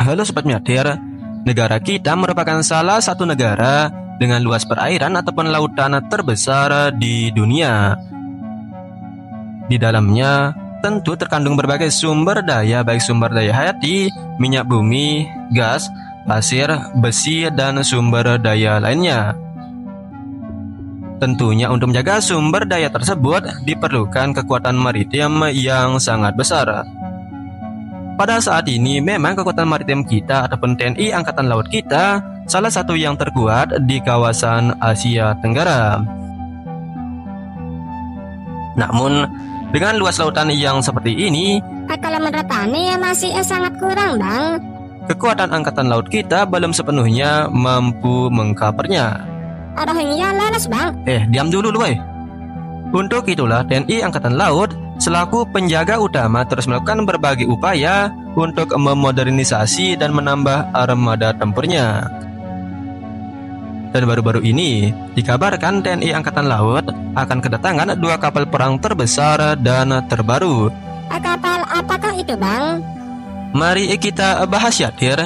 Halo Sobat Miadir, negara kita merupakan salah satu negara dengan luas perairan ataupun lautan terbesar di dunia. Di dalamnya tentu terkandung berbagai sumber daya, baik sumber daya hayati, minyak bumi, gas, pasir, besi, dan sumber daya lainnya. Tentunya untuk menjaga sumber daya tersebut diperlukan kekuatan maritim yang sangat besar. Pada saat ini memang kekuatan maritim kita ataupun TNI Angkatan Laut kita salah satu yang terkuat di kawasan Asia Tenggara. Namun dengan luas lautan yang seperti ini, kalau menurut Ani masih sangat kurang, Bang. Kekuatan Angkatan Laut kita belum sepenuhnya mampu mengcovernya. Aduh, iya leles, Bang. Diam dulu lu, woy. Untuk itulah TNI Angkatan Laut selaku penjaga utama terus melakukan berbagai upaya untuk memodernisasi dan menambah armada tempurnya. Dan baru-baru ini dikabarkan TNI Angkatan Laut akan kedatangan 2 kapal perang terbesar dan terbaru. Kapal apakah itu, Bang? Mari kita bahas ya, Tir.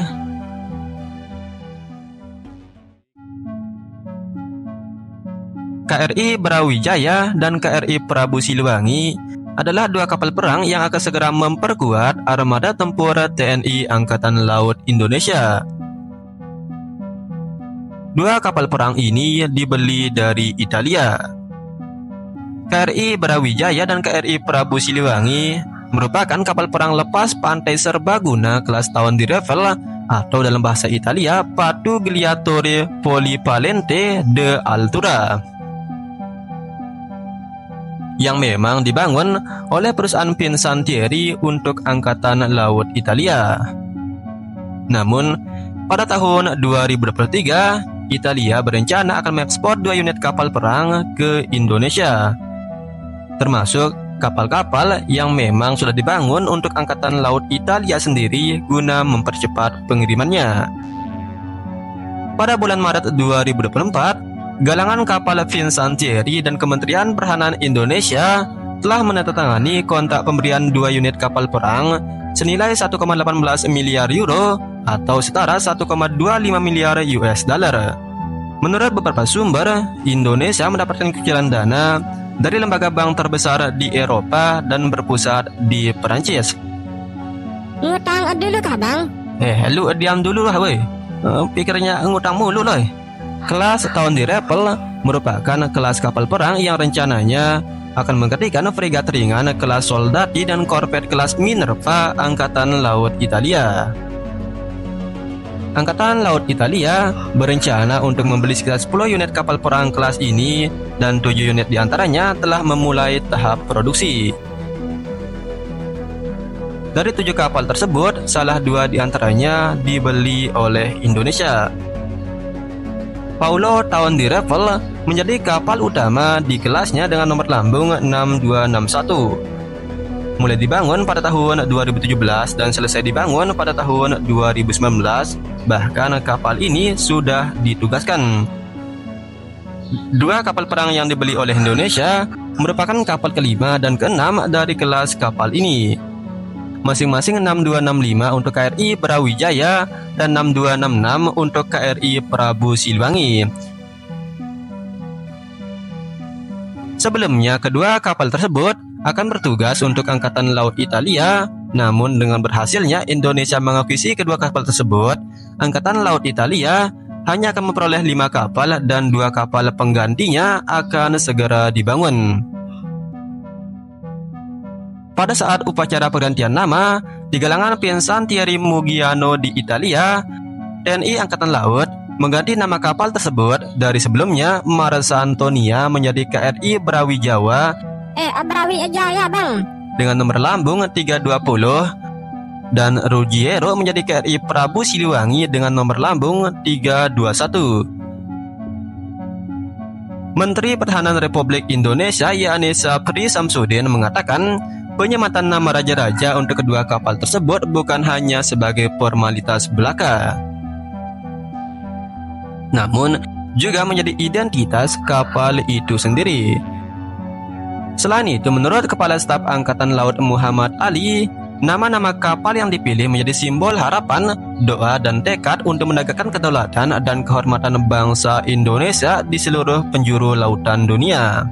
KRI Brawijaya dan KRI Prabu Siliwangi adalah 2 kapal perang yang akan segera memperkuat armada tempur TNI Angkatan Laut Indonesia. 2 kapal perang ini dibeli dari Italia. KRI Brawijaya dan KRI Prabu Siliwangi merupakan kapal perang lepas pantai serbaguna kelas tahun di Revel atau dalam bahasa Italia Pattugliatore Polivalente de Altura, yang memang dibangun oleh perusahaan Fincantieri untuk Angkatan Laut Italia. Namun, pada tahun 2023, Italia berencana akan mengekspor 2 unit kapal perang ke Indonesia, termasuk kapal-kapal yang memang sudah dibangun untuk Angkatan Laut Italia sendiri guna mempercepat pengirimannya. Pada bulan Maret 2024, galangan kapal Fincantieri dan Kementerian Pertahanan Indonesia telah menandatangani kontrak pemberian 2 unit kapal perang senilai 1,18 miliar euro atau setara 1,25 miliar US dollar. Menurut beberapa sumber, Indonesia mendapatkan cicilan dana dari lembaga bank terbesar di Eropa dan berpusat di Perancis. Ngutang dulu kah, Bang? Lu diam dulu lah, woi. Pikirnya ngutang mulu loh. Kelas tahun di Revel merupakan kelas kapal perang yang rencananya akan menggantikan fregat ringan kelas Soldati dan korvet kelas Minerva Angkatan Laut Italia. Angkatan Laut Italia berencana untuk membeli sekitar 10 unit kapal perang kelas ini dan 7 unit diantaranya telah memulai tahap produksi. Dari 7 kapal tersebut, salah 2 diantaranya dibeli oleh Indonesia. Paulo Tahun di Revel menjadi kapal utama di kelasnya dengan nomor lambung 6261. Mulai dibangun pada tahun 2017 dan selesai dibangun pada tahun 2019, bahkan kapal ini sudah ditugaskan. 2 kapal perang yang dibeli oleh Indonesia merupakan kapal kelima dan keenam dari kelas kapal ini, masing-masing 6265 untuk KRI Brawijaya dan 6266 untuk KRI Prabu Siliwangi. Sebelumnya, kedua kapal tersebut akan bertugas untuk Angkatan Laut Italia, namun dengan berhasilnya Indonesia mengakuisisi kedua kapal tersebut, Angkatan Laut Italia hanya akan memperoleh 5 kapal dan 2 kapal penggantinya akan segera dibangun. Pada saat upacara pergantian nama di galangan Fincantieri Muggiano di Italia, TNI Angkatan Laut mengganti nama kapal tersebut dari sebelumnya Marsa Antonia menjadi KRI Brawijaya Brawijaya, Bang, dengan nomor lambung 320 dan Ruggiero menjadi KRI Prabu Siliwangi dengan nomor lambung 321. Menteri Pertahanan Republik Indonesia yakni Sapri Samsudin mengatakan penyematan nama raja-raja untuk kedua kapal tersebut bukan hanya sebagai formalitas belaka, namun juga menjadi identitas kapal itu sendiri. Selain itu, menurut Kepala Staf Angkatan Laut Muhammad Ali, nama-nama kapal yang dipilih menjadi simbol harapan, doa, dan tekad untuk menegakkan kedaulatan dan kehormatan bangsa Indonesia di seluruh penjuru lautan dunia.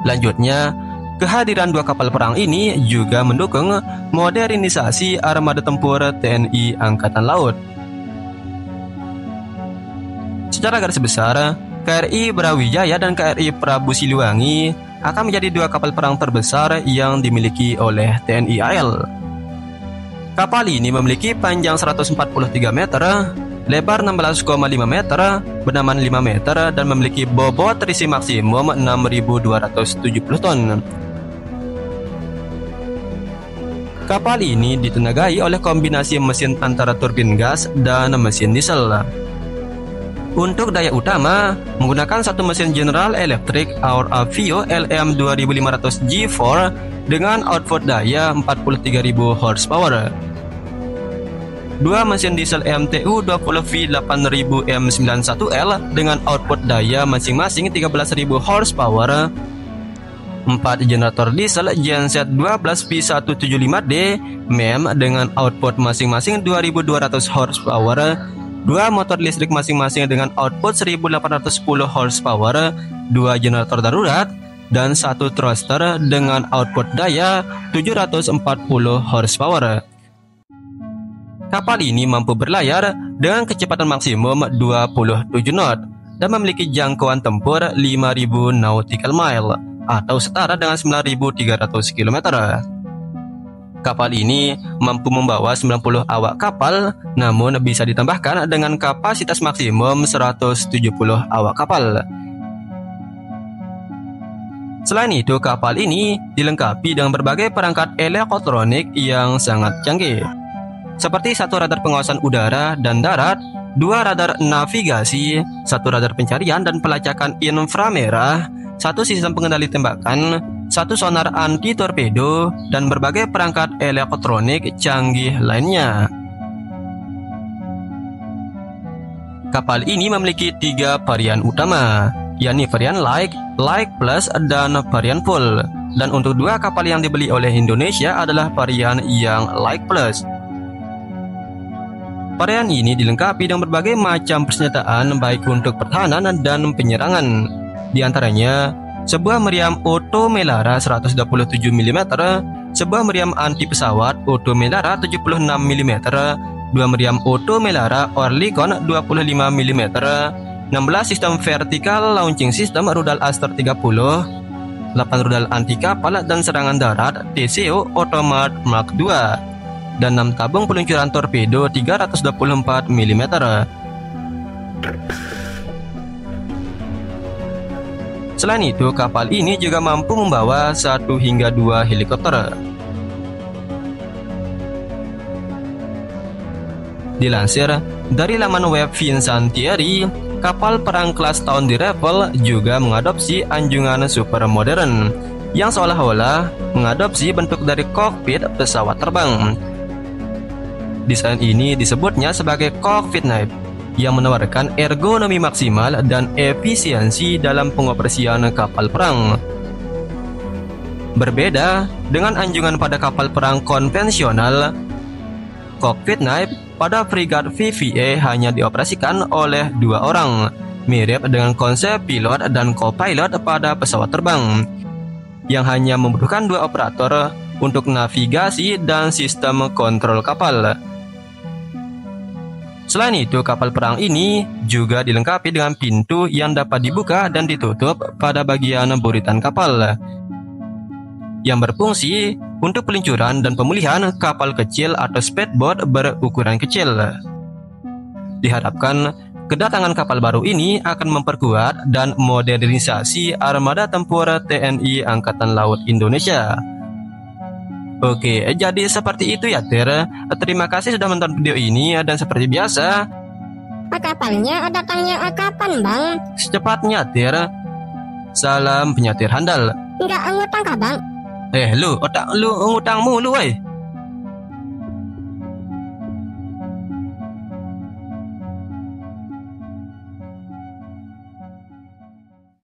Lanjutnya, kehadiran dua kapal perang ini juga mendukung modernisasi armada tempur TNI Angkatan Laut. Secara garis besar, KRI Brawijaya dan KRI Prabu Siliwangi akan menjadi dua kapal perang terbesar yang dimiliki oleh TNI AL. Kapal ini memiliki panjang 143 meter, lebar 16,5 meter, benaman 5 meter, dan memiliki bobot terisi maksimum 6.270 ton. Kapal ini ditenagai oleh kombinasi mesin antara turbin gas dan mesin diesel. Untuk daya utama, menggunakan satu mesin General Electric Auravio LM2500 G4 dengan output daya 43.000 horsepower. Dua mesin diesel MTU 20V 8000 M91L dengan output daya masing-masing 13.000 horsepower. 4 generator diesel Genset 12V175D MEM dengan output masing-masing 2.200 horsepower. 2 motor listrik masing-masing dengan output 1810 horsepower, 2 generator darurat, dan 1 thruster dengan output daya 740 horsepower. Kapal ini mampu berlayar dengan kecepatan maksimum 27 knot dan memiliki jangkauan tempur 5.000 nautical mile atau setara dengan 9.300 km. Kapal ini mampu membawa 90 awak kapal, namun bisa ditambahkan dengan kapasitas maksimum 170 awak kapal. Selain itu, kapal ini dilengkapi dengan berbagai perangkat elektronik yang sangat canggih, seperti satu radar pengawasan udara dan darat, 2 radar navigasi, 1 radar pencarian dan pelacakan inframerah, 1 sistem pengendali tembakan, 1 sonar anti torpedo, dan berbagai perangkat elektronik canggih lainnya. Kapal ini memiliki 3 varian utama, yakni varian Light, Light Plus, dan varian Full. Dan untuk 2 kapal yang dibeli oleh Indonesia adalah varian yang Light Plus. Varian ini dilengkapi dengan berbagai macam persenjataan baik untuk pertahanan dan penyerangan. Di antaranya, sebuah meriam Otto Melara 127 mm, sebuah meriam anti pesawat Otto Melara 76 mm, 2 meriam Otto Melara Oerlikon 25 mm, 16 sistem vertical launching system rudal Aster 30, 8 rudal anti kapal dan serangan darat TCO Automat Mark II, dan 6 tabung peluncuran torpedo 324 mm. Selain itu, kapal ini juga mampu membawa 1 hingga 2 helikopter. Dilansir dari laman web Vincent Thierry, kapal perang kelas Town Rifle juga mengadopsi anjungan super modern yang seolah-olah mengadopsi bentuk dari kokpit pesawat terbang. Desain ini disebutnya sebagai cockpit knife, yang menawarkan ergonomi maksimal dan efisiensi dalam pengoperasian kapal perang. Berbeda dengan anjungan pada kapal perang konvensional, cockpit knife pada frigat VVA hanya dioperasikan oleh 2 orang, mirip dengan konsep pilot dan co-pilot pada pesawat terbang, yang hanya membutuhkan 2 operator untuk navigasi dan sistem kontrol kapal. Selain itu, kapal perang ini juga dilengkapi dengan pintu yang dapat dibuka dan ditutup pada bagian buritan kapal, yang berfungsi untuk peluncuran dan pemulihan kapal kecil atau speedboat berukuran kecil. Diharapkan kedatangan kapal baru ini akan memperkuat dan modernisasi armada tempur TNI Angkatan Laut Indonesia. Oke, jadi seperti itu ya, Ter. Terima kasih sudah menonton video ini, dan seperti biasa, Kapalnya datangnya kapan, Bang? secepatnya, Ter. Salam penyatir handal. Nggak ngutang kah, Bang? Lu, otak lu ngutang mulu, woi.